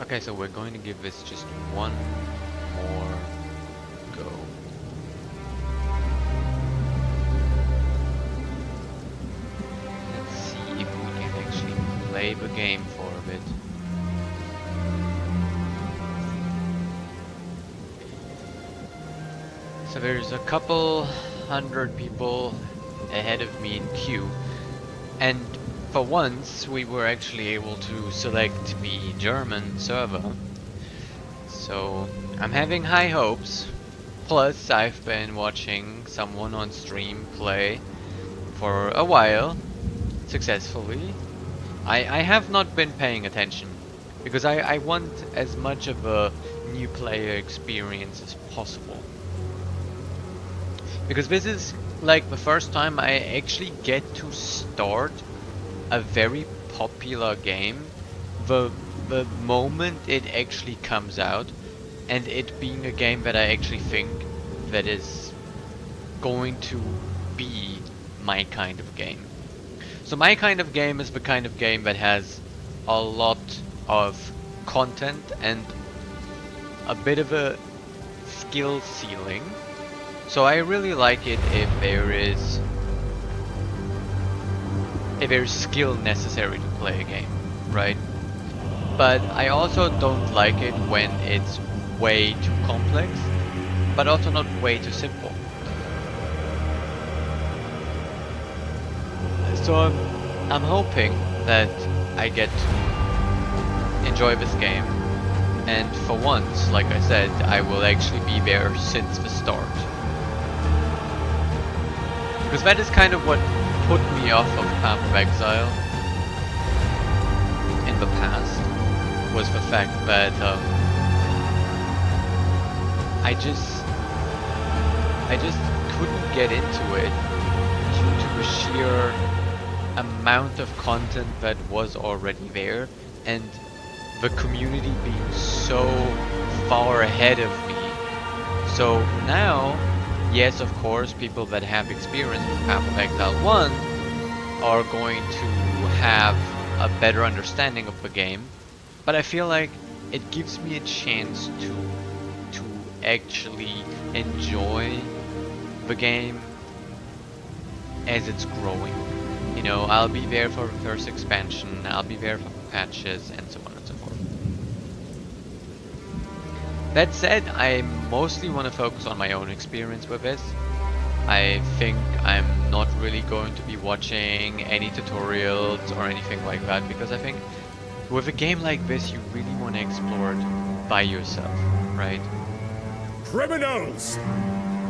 Okay, so we're going to give this just one more go. Let's see if we can actually play the game for a bit. So there's a couple hundred people ahead of me in queue, and for once we were actually able to select the German server. So I'm having high hopes. Plus I've been watching someone on stream play for a while successfully. I have not been paying attention because I want as much of a new player experience as possible. Because this is like the first time I actually get to start a very popular game the moment it actually comes out, and it being a game that I actually think that is going to be my kind of game. So my kind of game is the kind of game that has a lot of content and a bit of a skill ceiling. So I really like it if there's skill necessary to play a game, right? But I also don't like it when it's way too complex, but also not way too simple. So I'm hoping that I get to enjoy this game, and for once, like I said, I will actually be there since the start. Because that is kind of what put me off of Path of Exile in the past, was the fact that I just couldn't get into it due to the sheer amount of content that was already there, and the community being so far ahead of me. So now, yes, of course, people that have experience with Path of Exile 1 are going to have a better understanding of the game, but I feel like it gives me a chance to actually enjoy the game as it's growing. You know, I'll be there for the first expansion, I'll be there for the patches, and so on and so forth. That said, I mostly want to focus on my own experience with this. I think I'm not really going to be watching any tutorials or anything like that, because I think with a game like this you really want to explore it by yourself, right? Criminals!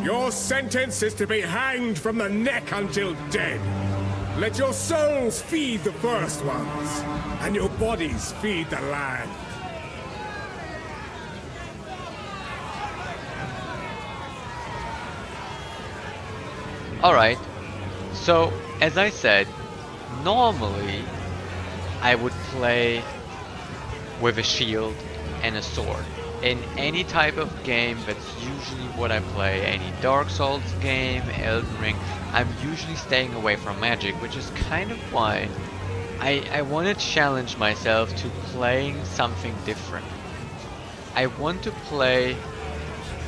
Your sentence is to be hanged from the neck until dead. Let your souls feed the first ones, and your bodies feed the land. Alright, so as I said, normally I would play with a shield and a sword. In any type of game, that's usually what I play. Any Dark Souls game, Elden Ring, I'm usually staying away from magic, which is kind of why I want to challenge myself to playing something different. I want to play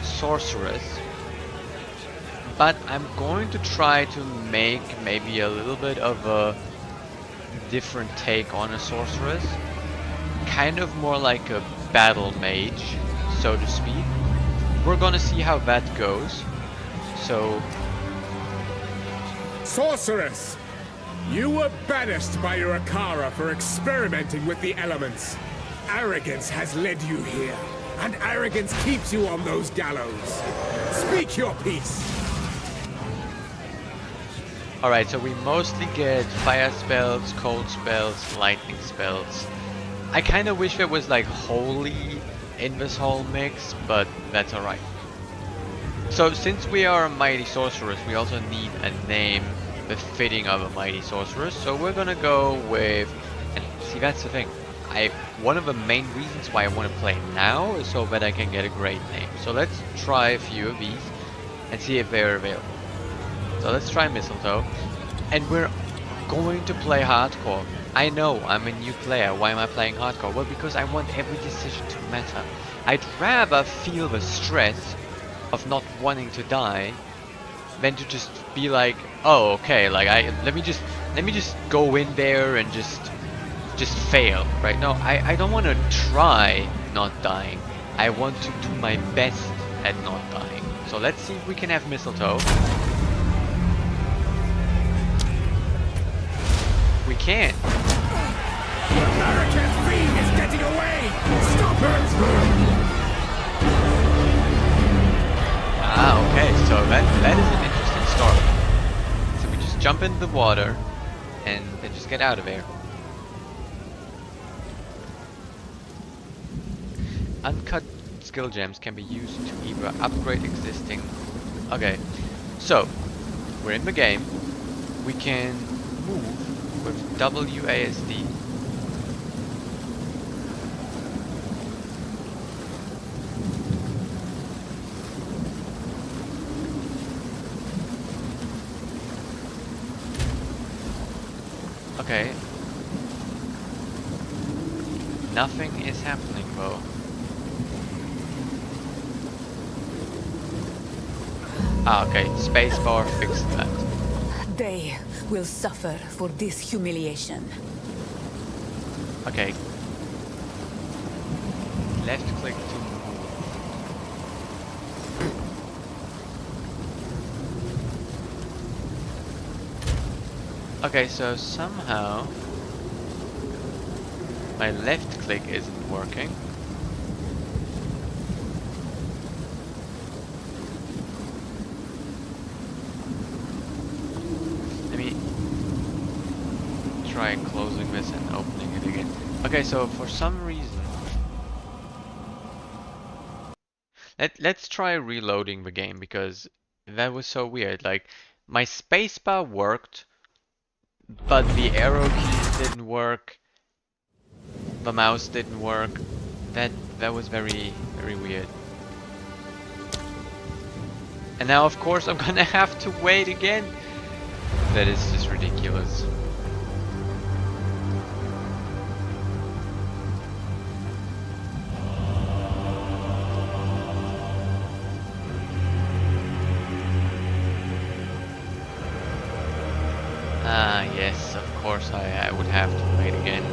Sorceress, but I'm going to try to make maybe a little bit of a different take on a Sorceress. Kind of more like a battle mage, so to speak. We're gonna see how that goes. So... Sorceress! You were banished by your Akara for experimenting with the elements. Arrogance has led you here, and arrogance keeps you on those gallows. Speak your piece! Alright, so we mostly get fire spells, cold spells, lightning spells. I kinda wish there was like holy in this whole mix, but that's alright. So since we are a mighty sorceress, we also need a name befitting of a mighty sorceress, so we're gonna go with, and see, that's the thing, one of the main reasons why I want to play now is so that I can get a great name. So let's try a few of these and see if they're available. So let's try Mistletoe, and we're going to play hardcore. I know I'm a new player. Why am I playing hardcore? Well, because I want every decision to matter. I'd rather feel the stress of not wanting to die than to just be like, oh, okay, like let me just go in there and just fail, right? No, I don't want to try not dying. I want to do my best at not dying. So let's see if we can have mistletoe. We can. The American fiend is getting away! Stop her! Ah, okay, so that is an interesting story. So we just jump in the water and then just get out of there. Uncut skill gems can be used to either upgrade existing... Okay, so we're in the game. We can move with WASD. Okay. Nothing is happening though. Ah, okay. Spacebar fixed that. They will suffer for this humiliation. Okay. Left click to move. Okay, so somehow my left click isn't working. Let me try closing this and opening it again. Okay, so for some reason... Let's try reloading the game because that was so weird. Like, my spacebar worked, but the arrow keys didn't work. The mouse didn't work. That was very weird. And now of course I'm gonna have to wait again. That is just ridiculous. Ah yes, of course I would have to wait again.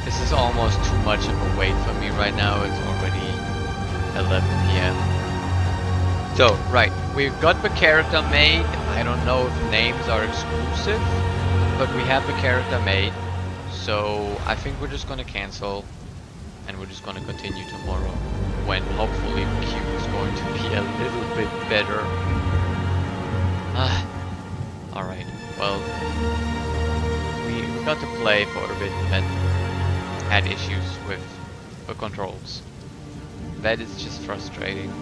This is almost too much of a wait for me right now. It's already 11 p.m. So, right, we've got the character made. I don't know if names are exclusive, but we have the character made. So, I think we're just gonna cancel, and we're just gonna continue tomorrow, when hopefully the queue is going to be a little bit better. Alright, well, we got to play for a bit and had issues with the controls. That is just frustrating.